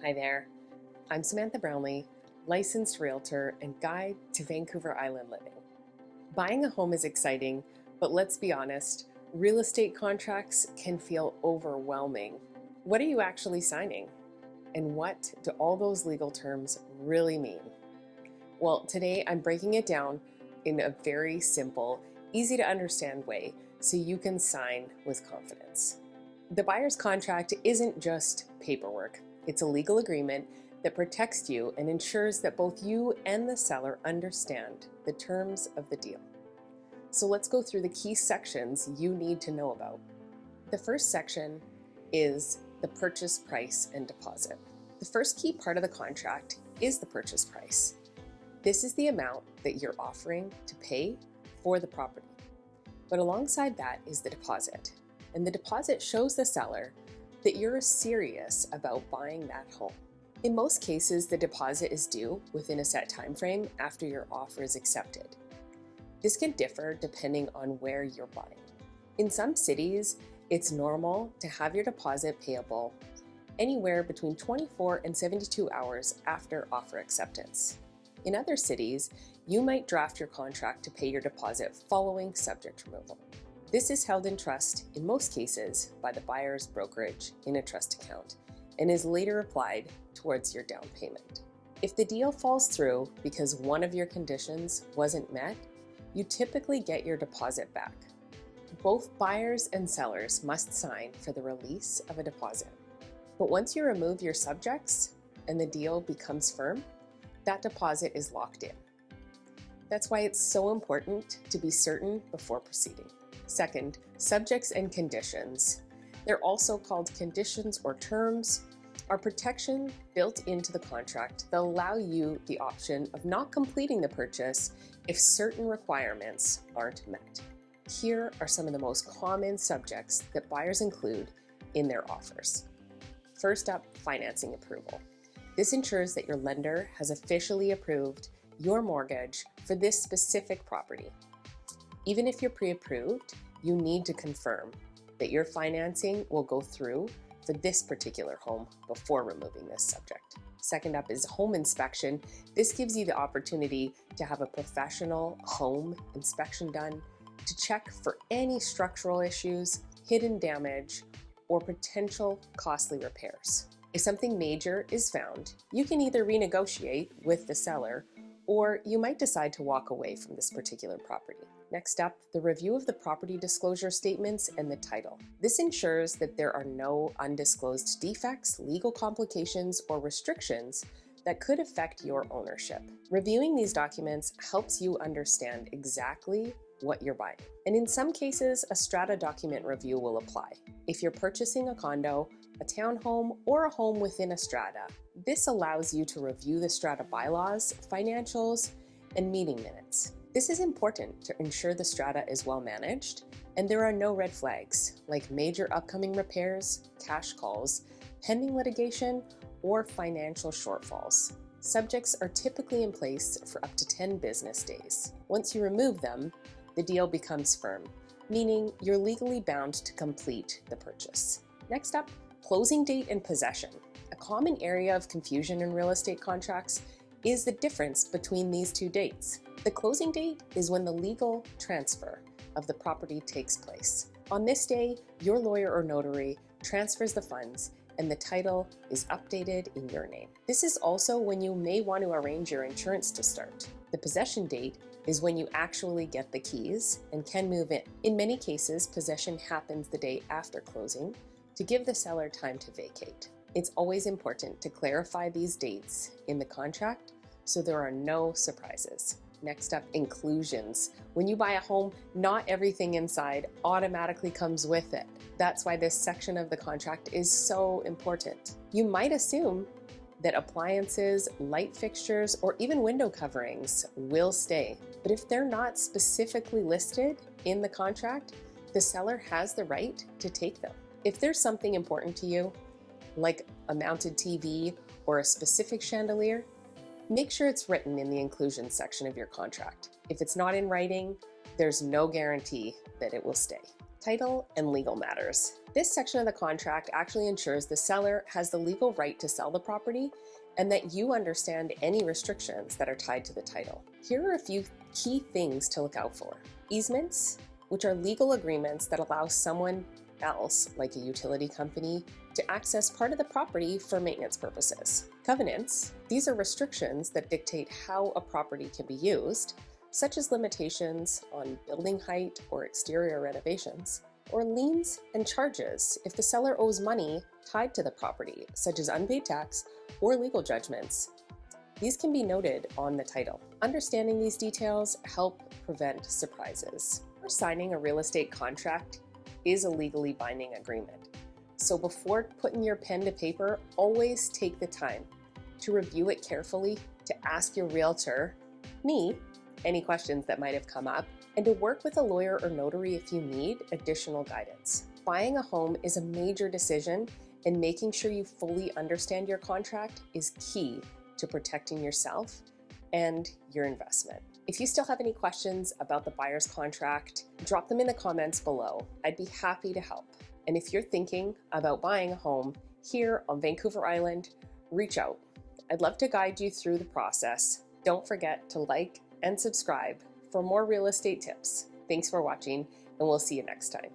Hi there, I'm Samantha Brownlee, licensed realtor and guide to Vancouver Island living. Buying a home is exciting, but let's be honest, real estate contracts can feel overwhelming. What are you actually signing? And what do all those legal terms really mean? Well, today I'm breaking it down in a very simple, easy to understand way so you can sign with confidence. The buyer's contract isn't just paperwork. It's a legal agreement that protects you and ensures that both you and the seller understand the terms of the deal. So let's go through the key sections you need to know about. The first section is the purchase price and deposit. The first key part of the contract is the purchase price. This is the amount that you're offering to pay for the property. But alongside that is the deposit. And the deposit shows the seller that you're serious about buying that home. In most cases, the deposit is due within a set time frame after your offer is accepted. This can differ depending on where you're buying. In some cities, it's normal to have your deposit payable anywhere between 24 and 72 hours after offer acceptance. In other cities, you might draft your contract to pay your deposit following subject removal. This is held in trust in most cases by the buyer's brokerage in a trust account and is later applied towards your down payment. If the deal falls through because one of your conditions wasn't met, you typically get your deposit back. Both buyers and sellers must sign for the release of a deposit. But once you remove your subjects and the deal becomes firm, that deposit is locked in. That's why it's so important to be certain before proceeding. Second, subjects and conditions. They're also called conditions or terms, are protection built into the contract that allow you the option of not completing the purchase if certain requirements aren't met. Here are some of the most common subjects that buyers include in their offers. First up, financing approval. This ensures that your lender has officially approved your mortgage for this specific property. Even if you're pre-approved, you need to confirm that your financing will go through for this particular home before removing this subject. Second up is home inspection. This gives you the opportunity to have a professional home inspection done to check for any structural issues, hidden damage, or potential costly repairs. If something major is found, you can either renegotiate with the seller or you might decide to walk away from this particular property. Next up, the review of the property disclosure statements and the title. This ensures that there are no undisclosed defects, legal complications, or restrictions that could affect your ownership. Reviewing these documents helps you understand exactly what you're buying. And in some cases, a strata document review will apply. If you're purchasing a condo, a townhome, or a home within a strata, this allows you to review the strata bylaws, financials, and meeting minutes. This is important to ensure the strata is well managed and there are no red flags like major upcoming repairs, cash calls, pending litigation, or financial shortfalls. Subjects are typically in place for up to 10 business days. Once you remove them, the deal becomes firm, meaning you're legally bound to complete the purchase. Next up, closing date and possession. A common area of confusion in real estate contracts is the difference between these two dates. The closing date is when the legal transfer of the property takes place. On this day, your lawyer or notary transfers the funds and the title is updated in your name. This is also when you may want to arrange your insurance to start. The possession date is when you actually get the keys and can move in. In many cases, possession happens the day after closing to give the seller time to vacate. It's always important to clarify these dates in the contract so there are no surprises. Next up, inclusions. When you buy a home, not everything inside automatically comes with it. That's why this section of the contract is so important. You might assume that appliances, light fixtures, or even window coverings will stay. But if they're not specifically listed in the contract, the seller has the right to take them. If there's something important to you, like a mounted TV or a specific chandelier, make sure it's written in the inclusion section of your contract. If it's not in writing, there's no guarantee that it will stay. Title and legal matters. This section of the contract actually ensures the seller has the legal right to sell the property and that you understand any restrictions that are tied to the title. Here are a few key things to look out for. Easements, which are legal agreements that allow someone else, like a utility company, to access part of the property for maintenance purposes. Covenants, these are restrictions that dictate how a property can be used, such as limitations on building height or exterior renovations, or liens and charges if the seller owes money tied to the property, such as unpaid tax or legal judgments. These can be noted on the title. Understanding these details help prevent surprises. Signing a real estate contract is a legally binding agreement. So before putting your pen to paper, always take the time to review it carefully, to ask your realtor, me, any questions that might have come up, and to work with a lawyer or notary if you need additional guidance. Buying a home is a major decision, and making sure you fully understand your contract is key to protecting yourself and your investment. If you still have any questions about the buyer's contract, drop them in the comments below. I'd be happy to help. And if you're thinking about buying a home here on Vancouver Island, reach out. I'd love to guide you through the process. Don't forget to like and subscribe for more real estate tips. Thanks for watching, and we'll see you next time.